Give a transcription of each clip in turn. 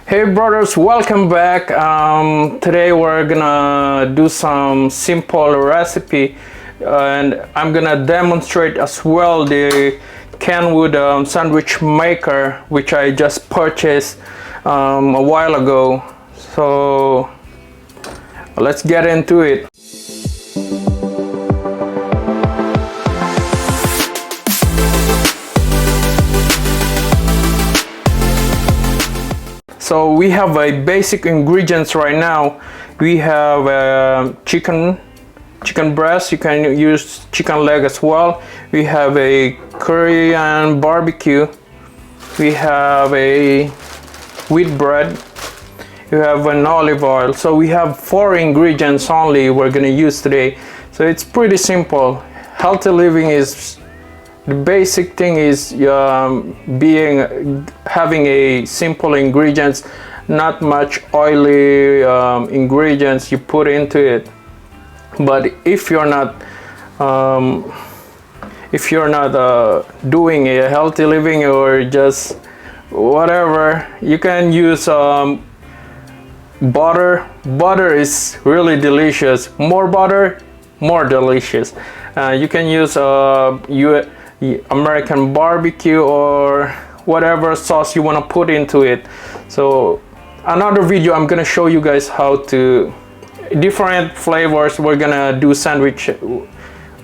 Hey brothers, welcome back. Today we're gonna do some simple recipe and I'm gonna demonstrate as well the Kenwood sandwich maker, which I just purchased a while ago. So let's get into it. So we have a basic ingredients right now. We have chicken breast. You can use chicken leg as well. We have a Korean barbecue. We have a wheat bread. You have an olive oil. So we have 4 ingredients only we're gonna use today. So it's pretty simple. Healthy living is the basic thing is having a simple ingredients, not much oily ingredients you put into it. But if you're not doing a healthy living or just whatever, you can use butter. Butter is really delicious. More butter, more delicious. You can use American barbecue or whatever sauce you want to put into it. So another video I'm gonna show you guys how to different flavors we're gonna do sandwich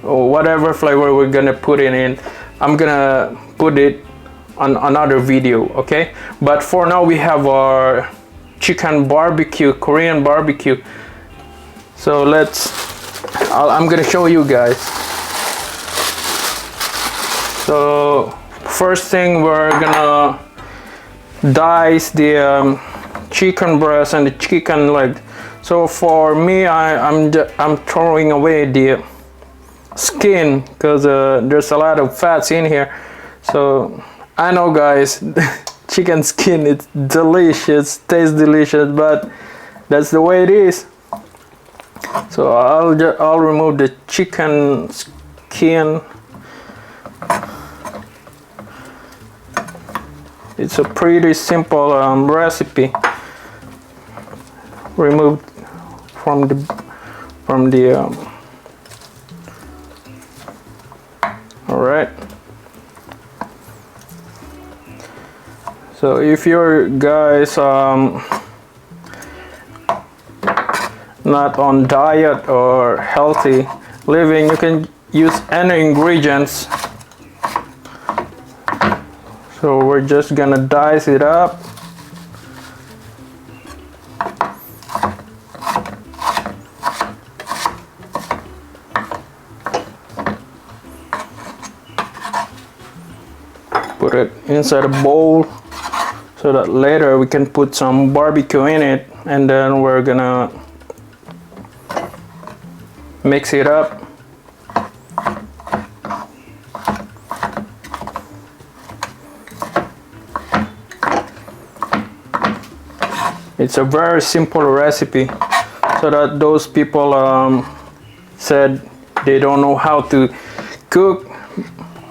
or whatever flavor we're gonna put in. I'm gonna put it on another video, okay? But for now we have our chicken barbecue, Korean barbecue. So I'm gonna show you guys. So first thing, we're gonna dice the chicken breast and the chicken leg. So for me, I'm throwing away the skin because there's a lot of fats in here. So I know, guys, chicken skin, it's delicious, tastes delicious, but that's the way it is. So I'll remove the chicken skin. It's a pretty simple recipe. Removed from the all right. So if you're guys not on diet or healthy living, you can use any ingredients. So we're just gonna dice it up. Put it inside a bowl so that later we can put some barbecue in it, and then we're gonna mix it up. It's a very simple recipe, so that those people said they don't know how to cook,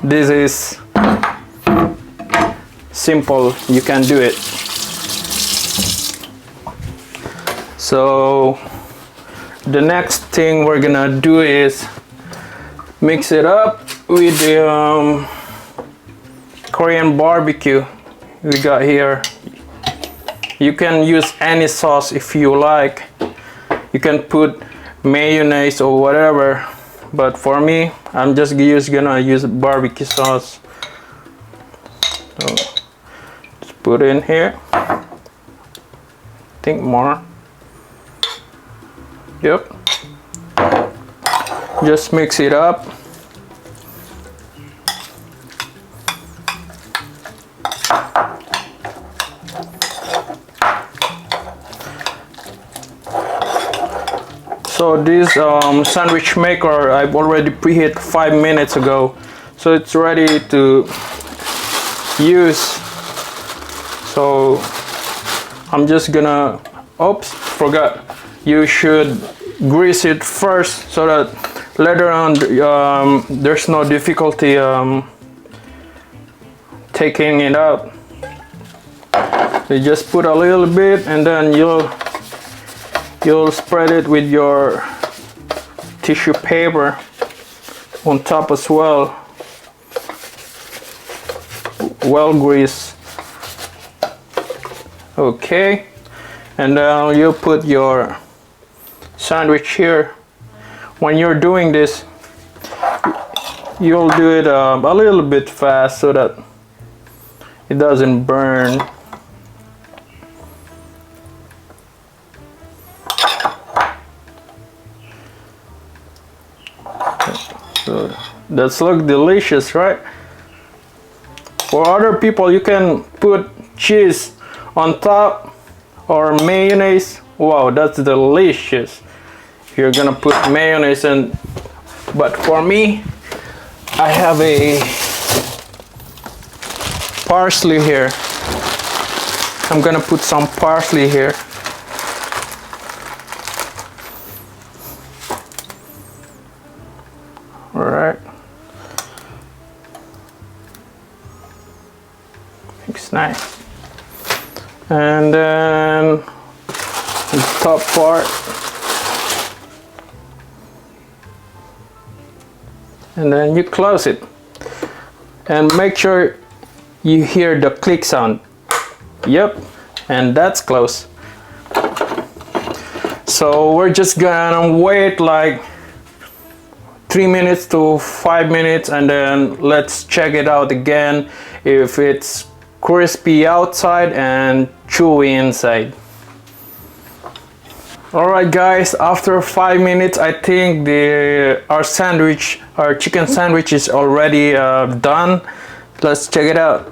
this is simple, you can do it. So the next thing we're gonna do is mix it up with the Korean barbecue we got here. You can use any sauce if you like. You can put mayonnaise or whatever, but for me, I'm just gonna use barbecue sauce. So just put in here. Think more. Yep. Just mix it up. So this sandwich maker, I've already preheat 5 minutes ago, so it's ready to use. So I'm just gonna, oops, forgot, you should grease it first so that later on there's no difficulty taking it out. You just put a little bit and then you'll spread it with your tissue paper on top as well. Well greased. Okay, and then you put your sandwich here. When you're doing this, you'll do it a little bit fast so that it doesn't burn. So that's look delicious, right? For other people, you can put cheese on top or mayonnaise. Wow, that's delicious. You're gonna put mayonnaise in, but for me, I have a parsley here. I'm gonna put some parsley here. All right. Looks nice. And then the top part. And then you close it. And make sure you hear the click sound. Yep, and that's close. So we're just gonna wait like 3 minutes to 5 minutes, and then let's check it out again if it's crispy outside and chewy inside. Alright guys, after 5 minutes I think our chicken sandwich is already done. Let's check it out.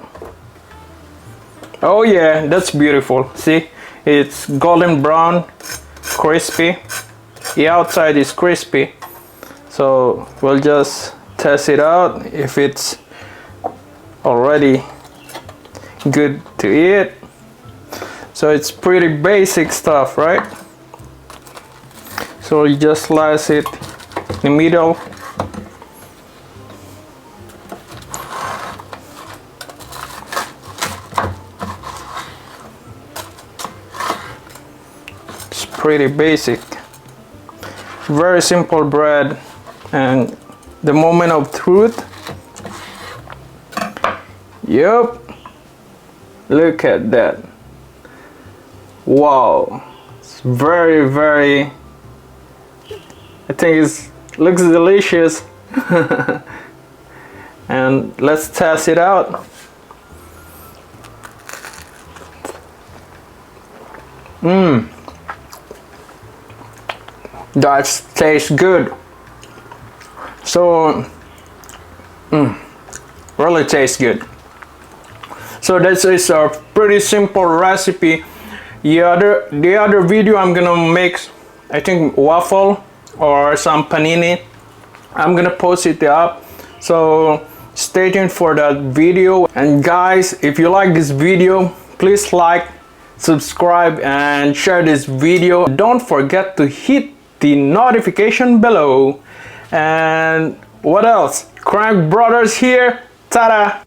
Oh yeah, that's beautiful. See, it's golden brown, crispy. The outside is crispy. So we'll just test it out if it's already good to eat. So it's pretty basic stuff, right? So you just slice it in the middle. It's pretty basic. Very simple bread. And the moment of truth. Yep. Look at that. Wow. It's very, very, I think it looks delicious. And let's test it out. That tastes good. So really tastes good. So this is a pretty simple recipe. The other video I'm gonna make, I think, waffle or some panini. I'm gonna post it up, so stay tuned for that video. And guys, if you like this video, please like, subscribe and share this video. Don't forget to hit the notification below. And what else? Crank Brothers here. Ta-da!